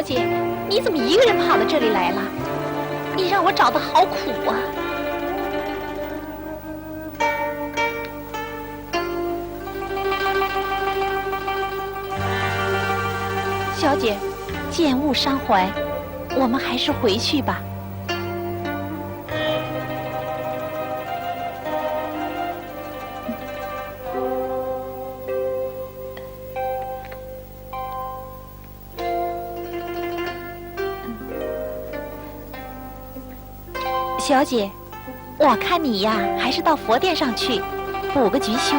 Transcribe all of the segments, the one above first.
姐，你怎么一个人跑到这里来了？你让我找的好苦啊！小姐，见物伤怀，我们还是回去吧。小姐，我看你呀，还是到佛殿上去补个菊修，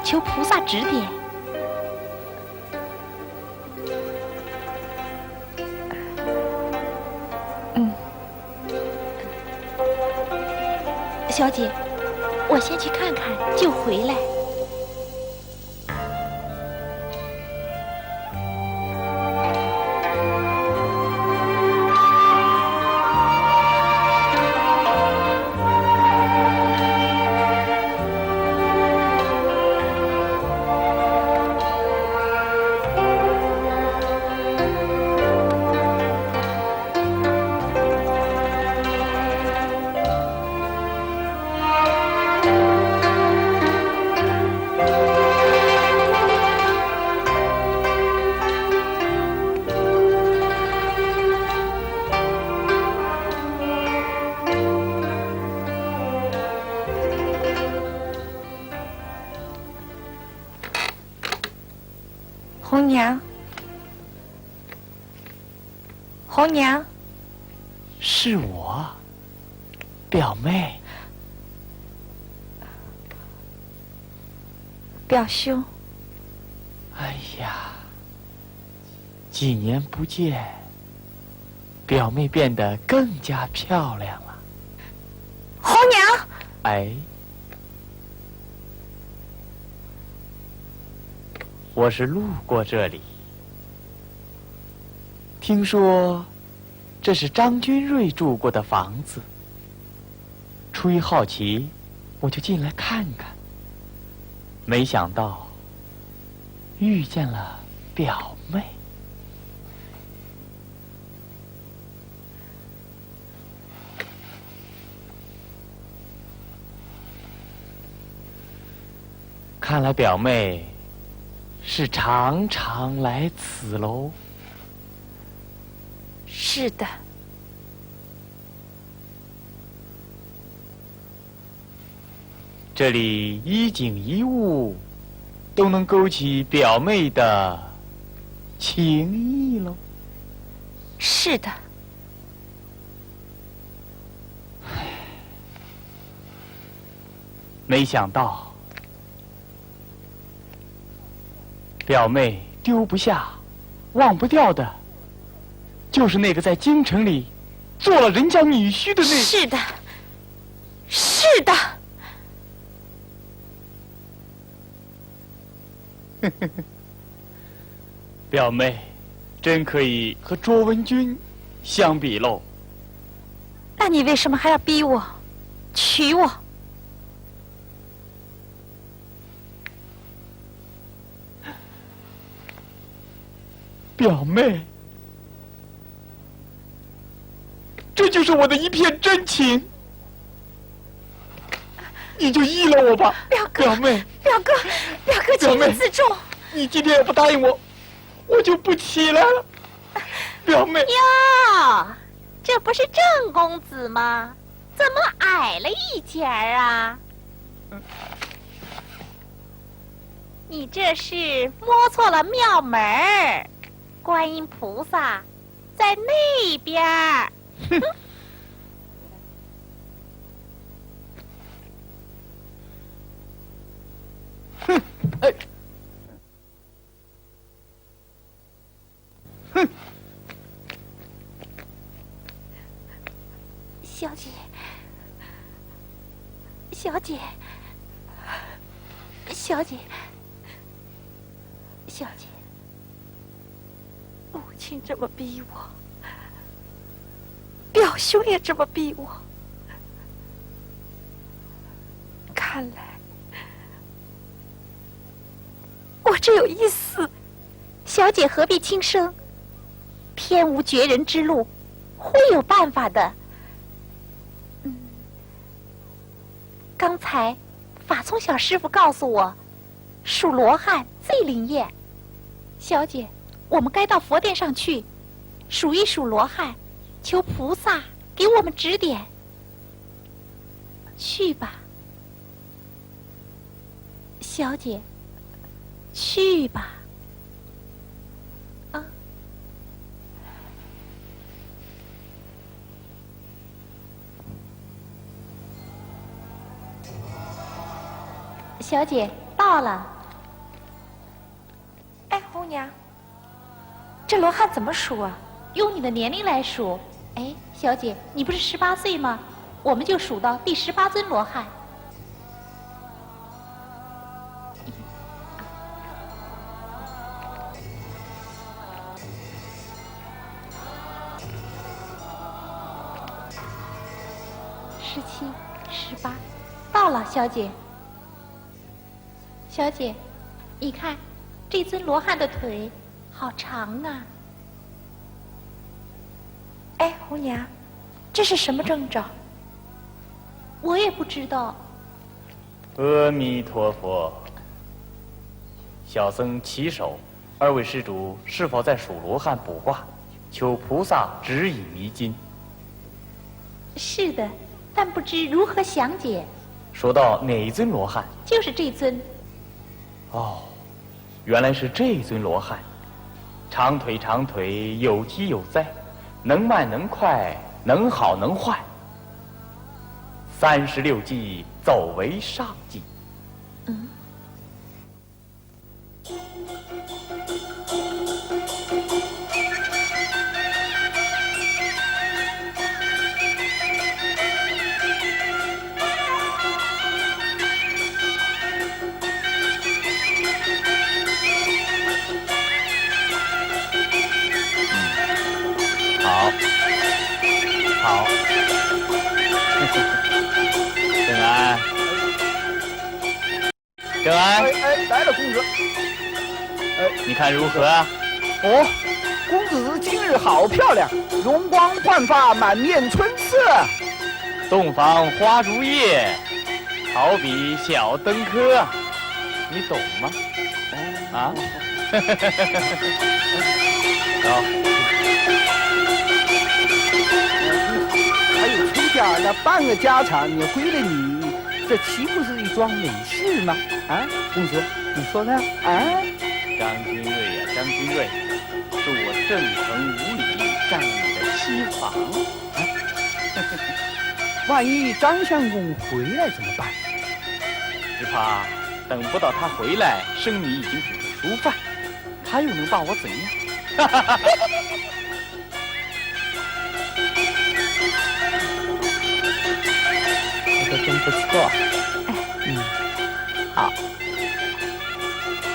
求菩萨指点。小姐，我先去看看，就回来。红娘，红娘，是我，表妹。表兄。哎呀，几年不见，表妹变得更加漂亮了。红娘，哎，我是路过这里，听说这是张君瑞住过的房子，出于好奇，我就进来看看。没想到遇见了表妹。看来表妹是常常来此喽。是的。这里一景一物都能勾起表妹的情意喽。是的。没想到表妹丢不下、忘不掉的，就是那个在京城里做了人家女婿的那。是的，是的。表妹真可以和卓文君相比喽。那你为什么还要逼我娶我？表妹，这就是我的一片真情，你就依了我吧。表哥，表妹，表哥，表哥，请你自重。你今天要不答应我，我就不起来了。表妹哟，这不是郑公子吗？怎么矮了一截儿啊？你这是摸错了庙门儿，观音菩萨在那边儿。哼，哎，哼。小姐，小姐，小姐，小姐，母亲这么逼我，表兄也这么逼我，看来我只有一死。小姐何必轻生？天无绝人之路，会有办法的。刚才法聪小师傅告诉我，数罗汉最灵验。小姐，我们该到佛殿上去，数一数罗汉，求菩萨给我们指点。去吧，小姐，去吧。啊，小姐到了。哎，红娘，这罗汉怎么数啊？用你的年龄来数。哎，小姐，你不是18岁吗？我们就数到第18尊罗汉。17、18，到了，小姐。小姐，你看，这尊罗汉的腿好长啊。哎，红娘，这是什么征兆？我也不知道。阿弥陀佛，小僧起手，二位施主是否在数罗汉卜卦？求菩萨指引迷津。是的，但不知如何详解。说到哪尊罗汉？就是这尊。哦，原来是这尊罗汉，长腿长腿，有踢有栽，能慢能快，能好能坏。36计走为上计。好，好，正安，正安，来了，公子。你看如何啊？哦，公子今日好漂亮，容光焕发，满面春色。洞房花烛夜，好比小登科，你懂吗？啊？走。还有崔家那半个家产，你回了你，这岂不是一桩美事吗？啊，公子，你说呢？啊？张君瑞呀，张君瑞，恕我正诚无礼，占你的西房。万一张相公回来怎么办？只怕等不到他回来，生米已经煮成熟饭，他又能把我怎样？这真不错。好，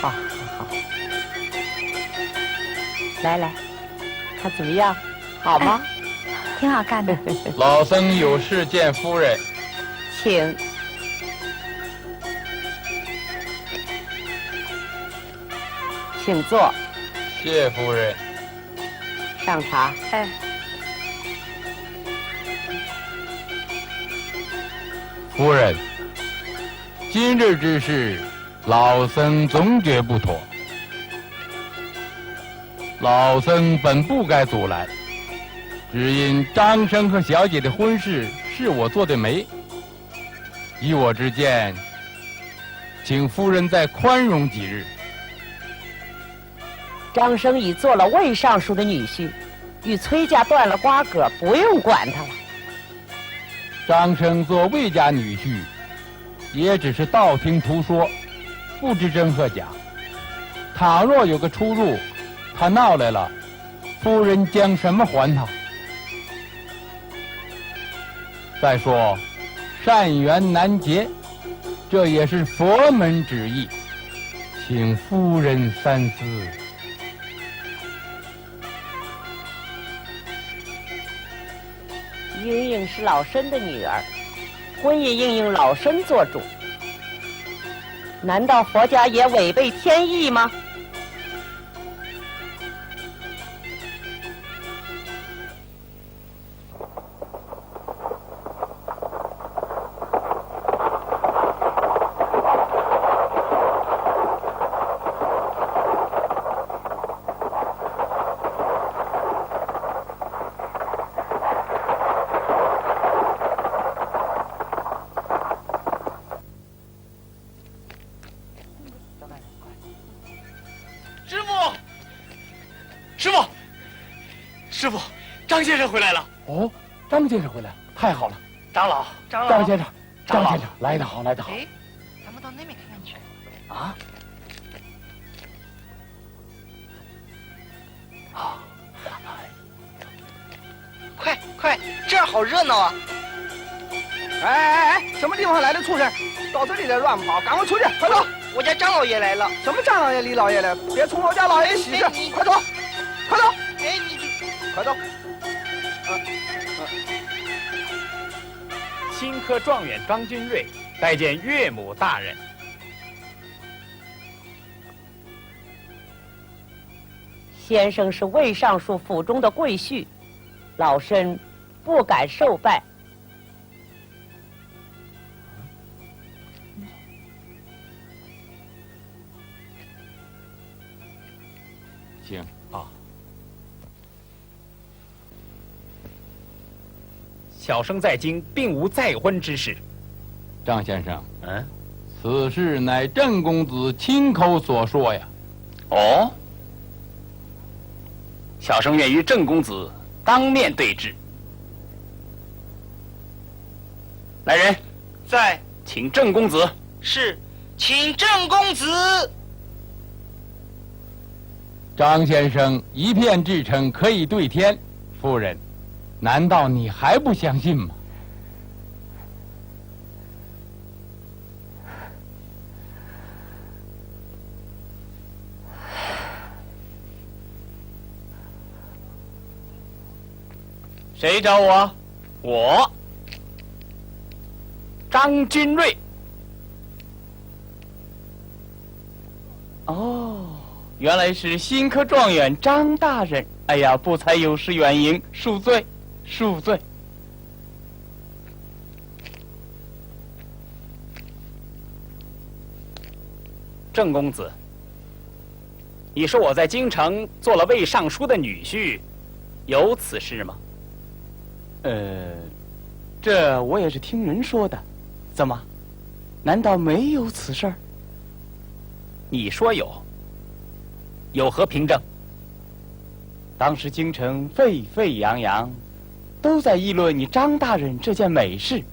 好，好，来来，看怎么样？好吗？挺好看的。老僧有事见夫人。请。请坐。谢夫人。上茶。哎。夫人，今日之事，老僧总觉不妥。老僧本不该阻拦，只因张生和小姐的婚事是我做的媒。依我之见，请夫人再宽容几日。张生已做了魏尚书的女婿，与崔家断了瓜葛，不用管他了。张生做魏家女婿，也只是道听途说，不知真和假。倘若有个出入，他闹来了，夫人将什么还他？再说，善缘难结，这也是佛门旨意，请夫人三思。英英是老身的女儿，婚姻应用老身做主。难道佛家也违背天意吗？张先生回来了。哦，张先生回来，太好了！长老，张先生，长老张先生，来得好，来得好。哎，咱们到那边看看去。啊！快，这儿好热闹啊！哎，什么地方来的畜生，到这里来乱跑？赶快出去，快走！我家张老爷来了。什么张老爷、李老爷的，别冲我家老爷喜事！快走，快走！哎，你快走！新科状元张君瑞拜见岳母大人。先生是魏尚书府中的贵婿，老身不敢受拜。行啊，小生在京并无再婚之事。张先生，嗯，此事乃郑公子亲口所说呀。哦，小生愿与郑公子当面对质。来人，在，请郑公子。是，请郑公子。张先生一片至诚，可以对天。夫人，难道你还不相信吗？谁找我？我，张君瑞。哦，原来是新科状元张大人。哎呀，不才有失远迎，恕罪，恕罪。郑公子，你说我在京城做了魏尚书的女婿，有此事吗？这我也是听人说的，怎么？难道没有此事儿？你说有，有何凭证？当时京城沸沸扬扬，都在议论你张大人这件美事。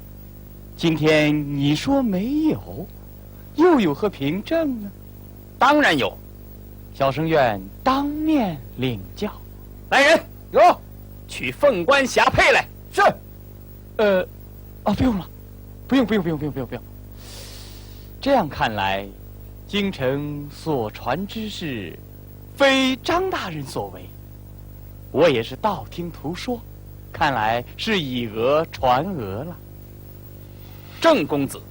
今天你说没有，又有何凭证呢？当然有，小生愿当面领教。来人，有，取凤冠霞帔来。是。不用了，不用。这样看来，京城所传之事，非张大人所为。我也是道听途说，看来是以讹传讹了。郑公子，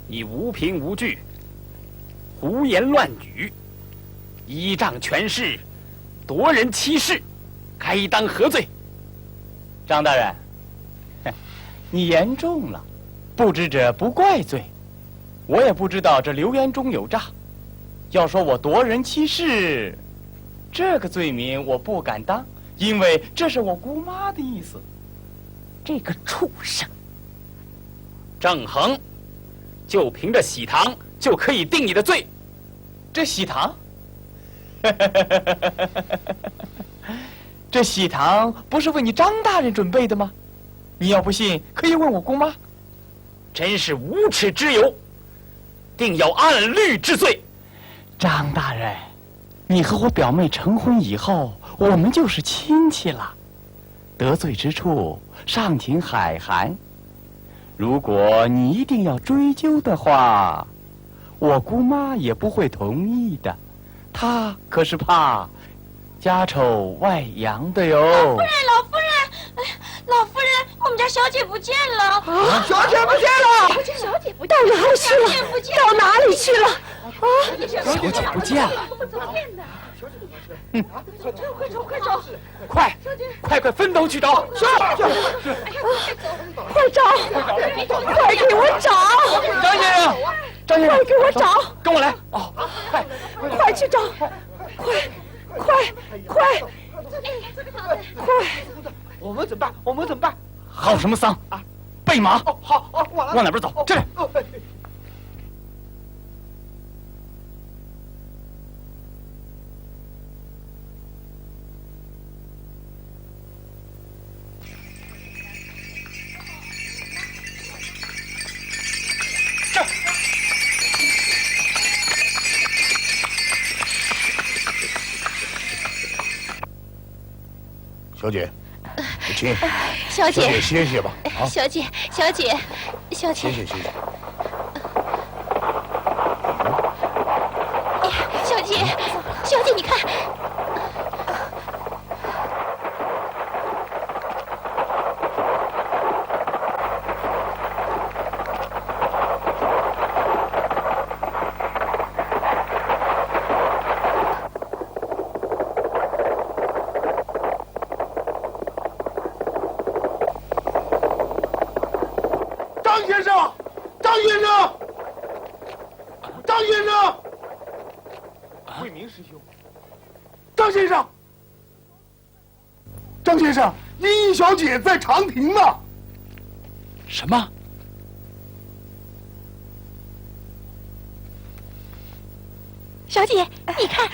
你无凭无据，胡言乱语，依仗权势，夺人妻室，该当何罪？张大人，你言重了，不知者不怪罪。我也不知道这流言中有诈。要说我夺人妻室，这个罪名我不敢当，因为这是我姑妈的意思。这个畜生！郑恒，就凭着喜糖就可以定你的罪。这喜糖，这喜糖不是为你张大人准备的吗？你要不信，可以问我姑妈。真是无耻之尤，定要按律治罪。张大人，你和我表妹成婚以后，我们就是亲戚了，得罪之处尚请海涵。如果你一定要追究的话，我姑妈也不会同意的，她可是怕家丑外扬的哟。老夫人，老夫人，我们家小姐不见了！小姐不见了！小姐不见到哪里去了？小姐不见到哪里去了？小姐不见了！怎么变的？快走！快，分头去找！快找！快给我找！张先生，快给我找！跟我来！快去找！快！我们怎么办？好什么丧啊！备马！好，往哪边走？这里。小姐，请。小姐，小姐歇歇吧。啊，小姐，歇歇。小姐，你看，张先生，慧明师兄，张先生，茵茵小姐在长亭呢。什么？小姐，你看，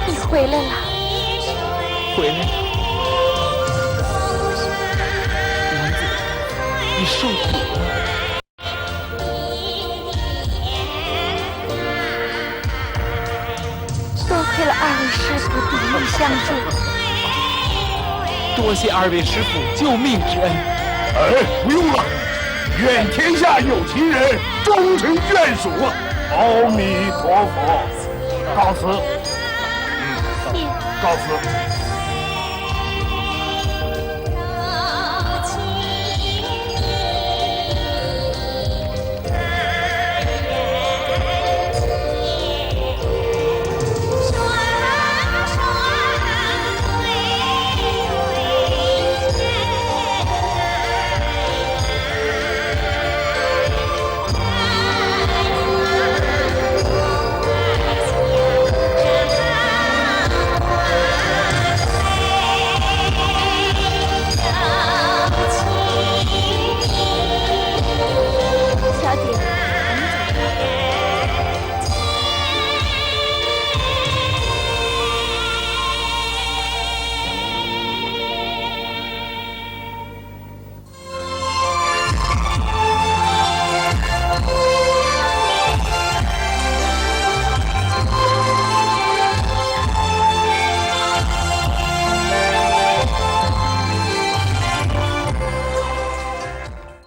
你回来了。回来了，娘子，你受苦了。多亏了二位师傅鼎力相助，多谢二位师傅救命之恩。哎，不用了，愿天下有情人终成眷属。阿弥陀佛，告辞。告辞。